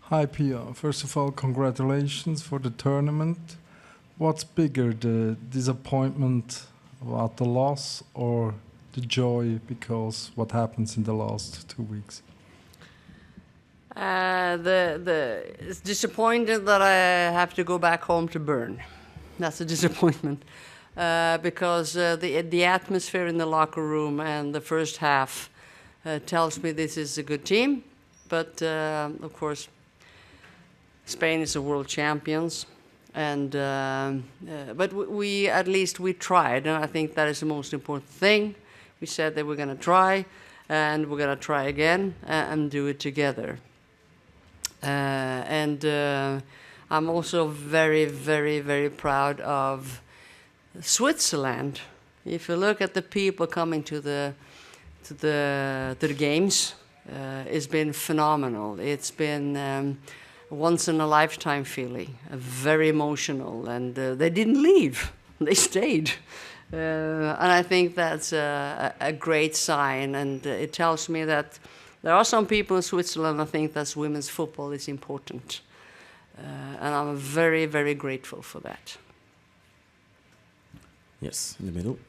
Hi Pia, first of all, congratulations for the tournament. What's bigger, the disappointment about the loss or the joy because what happens in the last 2 weeks? It's disappointed that I have to go back home to Bern. That's a disappointment because the atmosphere in the locker room and the first half tells me this is a good team, but of course Spain is the world champions, and but we at least we tried, and I think that is the most important thing. We said that we're going to try, and we're going to try again and do it together. And I'm also very, very, very proud of Switzerland. If you look at the people coming to the games, it's been phenomenal. It's been once in a lifetime feeling, very emotional, and they didn't leave; they stayed. And I think that's a great sign, and it tells me that there are some people in Switzerland that think that women's football is important. And I'm very, very grateful for that. Yes, in the middle.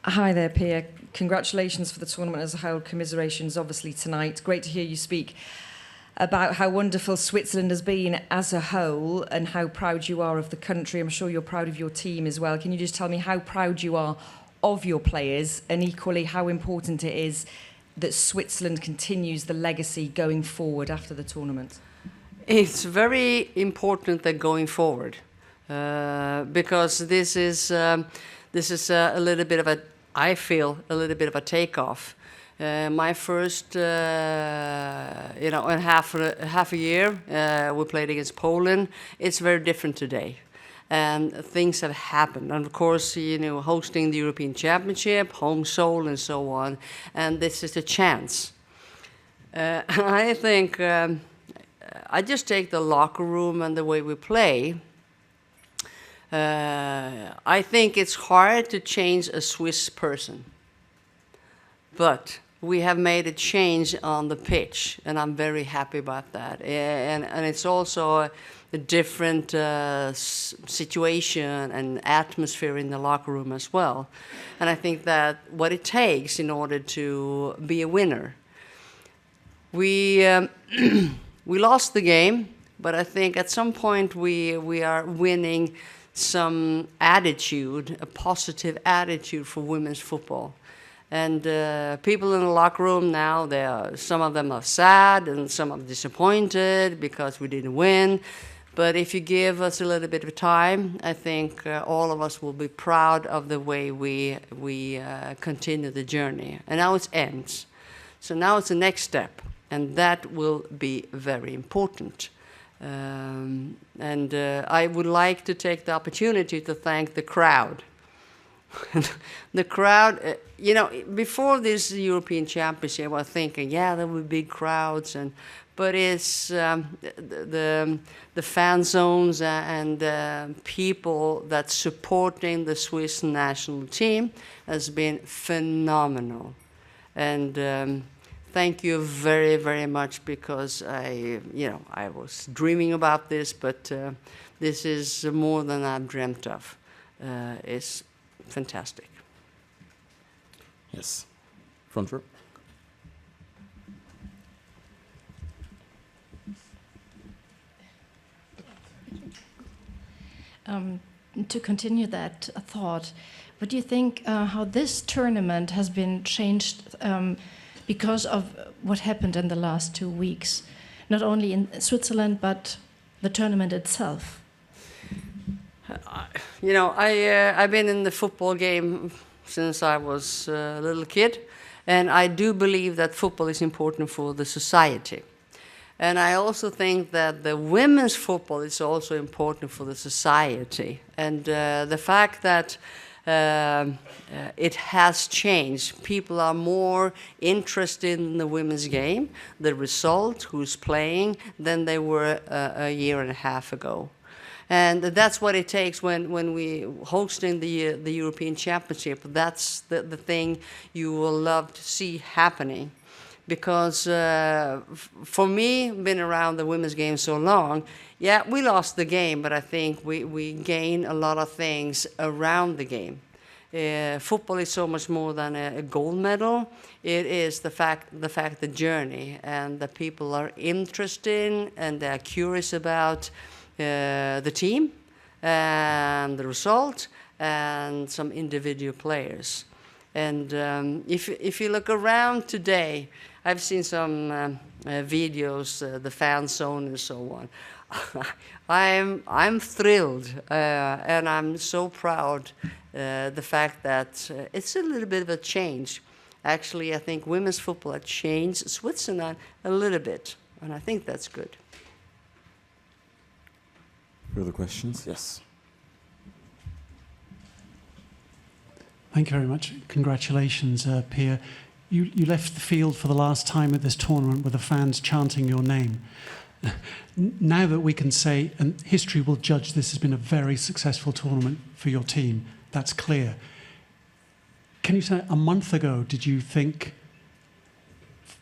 Hi there, Pia. Congratulations for the tournament as a whole. Commiserations, obviously, tonight. Great to hear you speak about how wonderful Switzerland has been as a whole and how proud you are of the country. I'm sure you're proud of your team as well. Can you just tell me how proud you are of your players and equally how important it is that Switzerland continues the legacy going forward after the tournament? It's very important that going forward because this is a little bit of I feel a little bit of a takeoff. My first, in half a year, we played against Poland. It's very different today. And things have happened. And of course, hosting the European Championship, home soul, and so on. And this is a chance. I think I just take the locker room and the way we play. I think it's hard to change a Swiss person. But we have made a change on the pitch, and I'm very happy about that. And it's also a different situation and atmosphere in the locker room as well. And I think that what it takes in order to be a winner. We lost the game, but I think at some point we are winning some attitude, a positive attitude for women's football. And people in the locker room now, some of them are sad and some are disappointed because we didn't win. But if you give us a little bit of time, I think all of us will be proud of the way we continue the journey. And now it ends. So now it's the next step, and that will be very important. And I would like to take the opportunity to thank the crowd. The crowd, before this European Championship, I was thinking, there were big crowds, but it's the fan zones and people that supporting the Swiss national team has been phenomenal. And thank you very, very much because I was dreaming about this, but this is more than I've dreamt of. It's fantastic. Yes. Front row. To continue that thought, what do you think how this tournament has been changed because of what happened in the last 2 weeks, not only in Switzerland, but the tournament itself? I've been in the football game since I was a little kid, and I do believe that football is important for the society. And I also think that the women's football is also important for the society. And the fact that it has changed. People are more interested in the women's game, the result, who's playing, than they were a year and a half ago. And that's what it takes when we hosting the European Championship. That's the thing you will love to see happening. because for me, been around the women's game so long, yeah, we lost the game, but I think we gain a lot of things around the game. Football is so much more than a gold medal. It is the journey, and the people are interested and they're curious about the team and the result and some individual players. And if you look around today, I've seen some videos, the fan zone and so on. I'm thrilled, and I'm so proud the fact that it's a little bit of a change. Actually, I think women's football has changed Switzerland a little bit, and I think that's good. Further questions? Yes. Thank you very much. Congratulations, Pia. You left the field for the last time at this tournament with the fans chanting your name. Now that we can say, and history will judge this has been a very successful tournament for your team, that's clear. Can you say, a month ago, did you think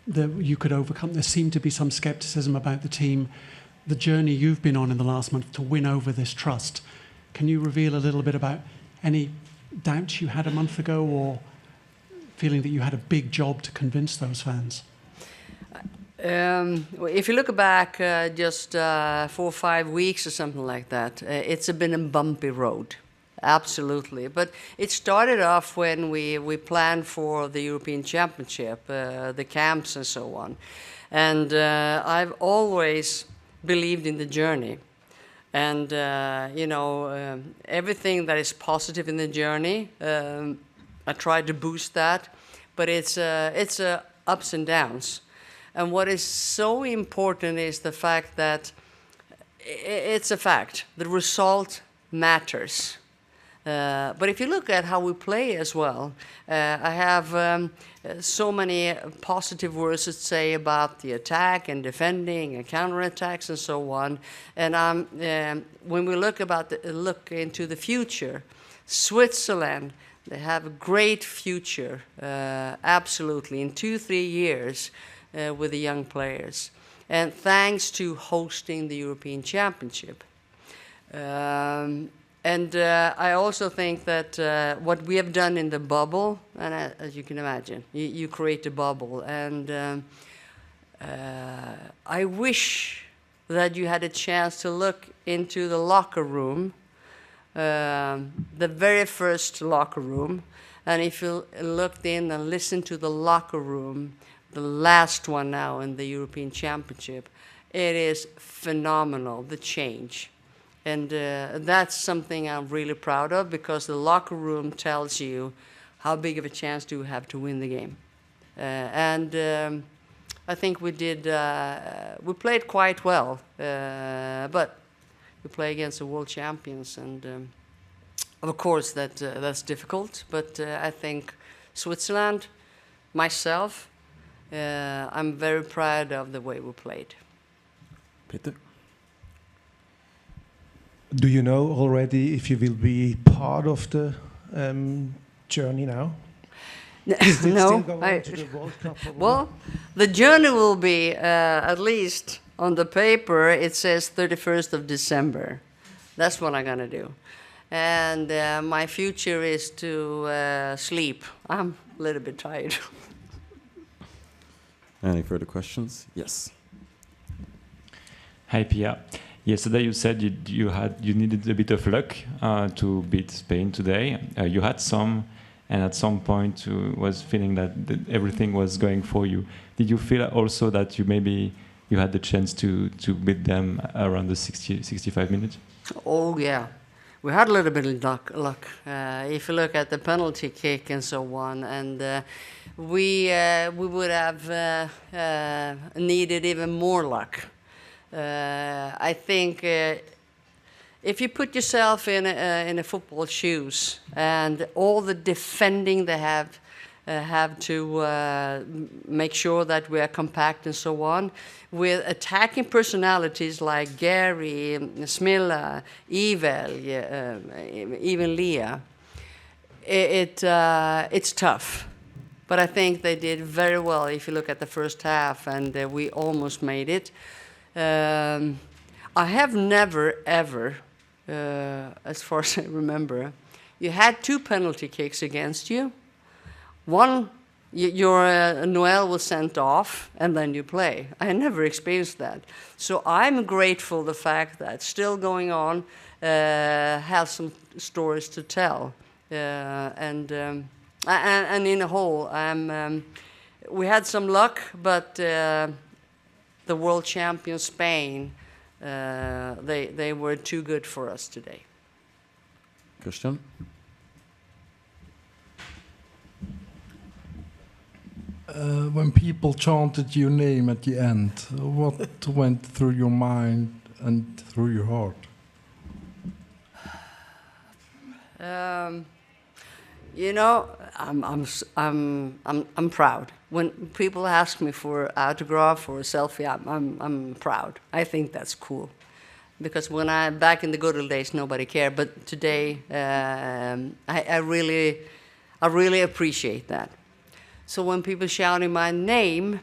that you could overcome? There seemed to be some skepticism about the team, the journey you've been on in the last month to win over this trust. Can you reveal a little bit about any doubts you had a month ago, or feeling that you had a big job to convince those fans? If you look back just 4 or 5 weeks or something like that, it's been a bumpy road, absolutely. But it started off when we planned for the European Championship, the camps and so on. And I've always believed in the journey. And, everything that is positive in the journey, I tried to boost that. But it's ups and downs. And what is so important is the fact that it's a fact. The result matters. But if you look at how we play as well, I have so many positive words to say about the attack and defending and counterattacks and so on. And when we look into the future, Switzerland, they have a great future, absolutely, in 2-3 years. With the young players, and thanks to hosting the European Championship. I also think that what we have done in the bubble, and as you can imagine, you create a bubble, and I wish that you had a chance to look into the locker room, the very first locker room, and if you looked in and listened to the locker room, the last one now in the European Championship, it is phenomenal, the change. And that's something I'm really proud of, because the locker room tells you how big of a chance do you have to win the game. I think we played quite well, but we play against the world champions, and of course that's difficult, but I think Switzerland, myself, I'm very proud of the way we played. Peter? Do you know already if you will be part of the journey now? No. Still go on to the World Cup? Well, the journey will be, at least on the paper, it says 31st of December. That's what I'm going to do. And my future is to sleep. I'm a little bit tired. Any further questions? Yes. Hi, Pia. Yesterday you said you needed a bit of luck to beat Spain today. You had some, and at some point was feeling that everything was going for you. Did you feel also that you had the chance to beat them around the 65 minutes? Oh yeah, we had a little bit of luck. If you look at the penalty kick and so on, and we would have needed even more luck. I think if you put yourself in a football shoes, and all the defending they have to make sure that we are compact and so on, with attacking personalities like Gary, Smilla, Evel, even Leah, it's tough. But I think they did very well if you look at the first half, and we almost made it. I have never, ever, as far as I remember, you had 2 penalty kicks against you. One, your Noel was sent off, and then you play. I never experienced that. So I'm grateful the fact that still going on, have some stories to tell. And in a whole, we had some luck, but the world champion Spain, they were too good for us today. Christian? When people chanted your name at the end, what went through your mind and through your heart? You know, I'm proud. When people ask me for autograph or a selfie, I'm proud. I think that's cool, because when back in the good old days, nobody cared. But today, I really appreciate that. So when people shouting my name,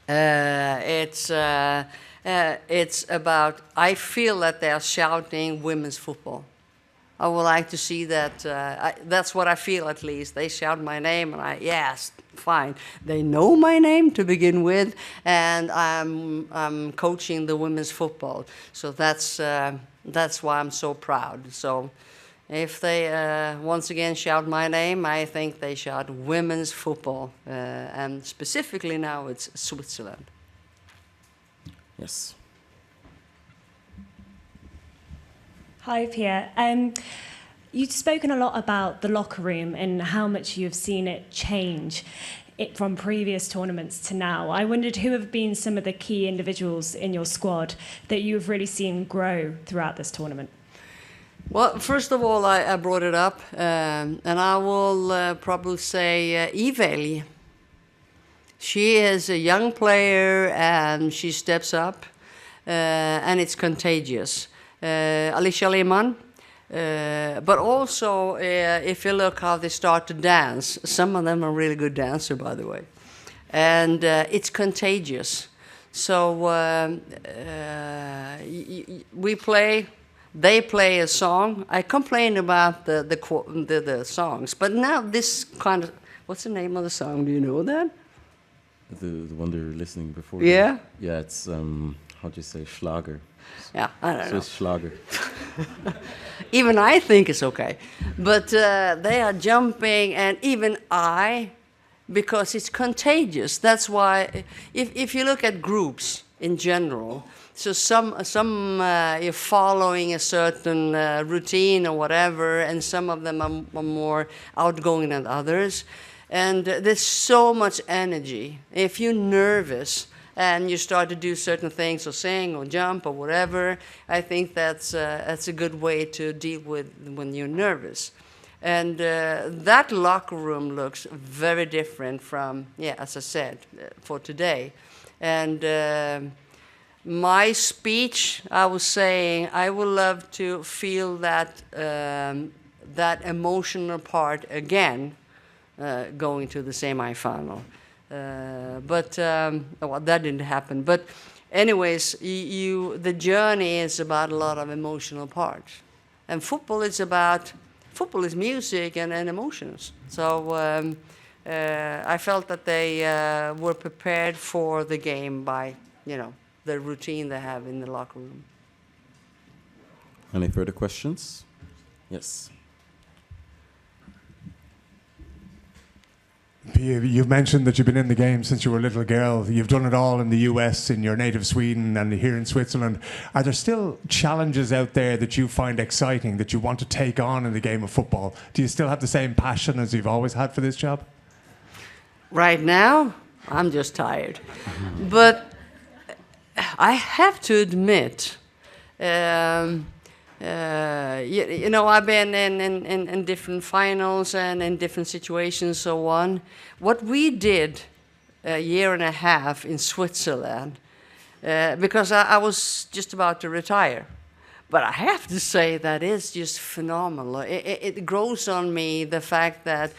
it's about, I feel that they are shouting women's football. I would like to see that. That's what I feel, at least. They shout my name, and yes, fine. They know my name to begin with, and I'm coaching the women's football. So that's why I'm so proud. So if they once again shout my name, I think they shout women's football, and specifically now it's Switzerland. Yes. Hi, Pia. You've spoken a lot about the locker room and how much you've seen it change from previous tournaments to now. I wondered who have been some of the key individuals in your squad that you've really seen grow throughout this tournament? Well, first of all, I brought it up, and I will probably say Yvelj. She is a young player, and she steps up, and it's contagious. Alicia Lehmann, but also if you look how they start to dance, some of them are really good dancers, by the way, and it's contagious. So we play, they play a song. I complain about the songs, but now this kind of, what's the name of the song? Do you know that? The one they're listening before. Yeah. Yeah, it's how do you say, Schlager? Yeah, I don't know. Swiss Schlager. Even I think it's okay. But they are jumping, and even because it's contagious. That's why, if you look at groups in general, so some you're following a certain routine or whatever, and some of them are more outgoing than others. And there's so much energy. If you're nervous, and you start to do certain things, or sing, or jump, or whatever, I think that's a good way to deal with when you're nervous. And that locker room looks very different from, as I said, for today. And my speech, I was saying, I would love to feel that that emotional part again, going to the semi-final. But well, that didn't happen. But anyways, the journey is about a lot of emotional parts, and football is music and emotions. So I felt that they were prepared for the game by the routine they have in the locker room. Any further questions? Yes. Pia, you've mentioned that you've been in the game since you were a little girl. You've done it all in the US, in your native Sweden, and here in Switzerland. Are there still challenges out there that you find exciting, that you want to take on in the game of football? Do you still have the same passion as you've always had for this job? Right now, I'm just tired. But I have to admit, I've been in different finals and in different situations, so on. What we did a year and a half in Switzerland, because I was just about to retire, but I have to say that is just phenomenal. It grows on me, the fact that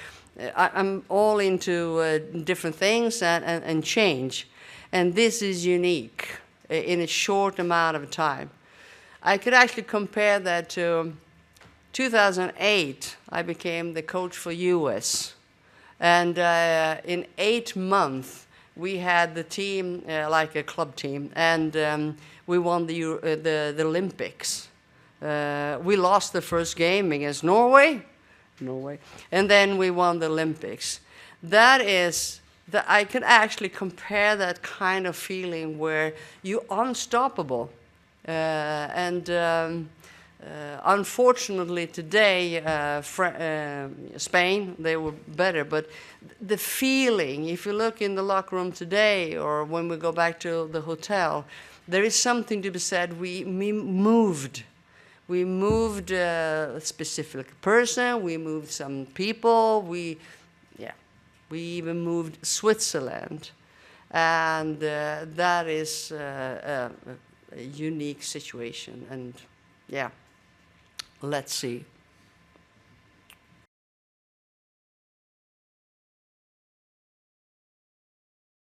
I'm all into different things and change. And this is unique in a short amount of time. I could actually compare that to 2008. I became the coach for US. And in 8 months, we had the team, like a club team, and we won the Olympics. We lost the first game against Norway, and then we won the Olympics. That is, I can actually compare that kind of feeling where you're unstoppable. Unfortunately today, Spain, they were better, but the feeling, if you look in the locker room today or when we go back to the hotel, there is something to be said. We moved. We moved a specific person, we moved some people, we even moved Switzerland. And that is a unique situation. And yeah, let's see.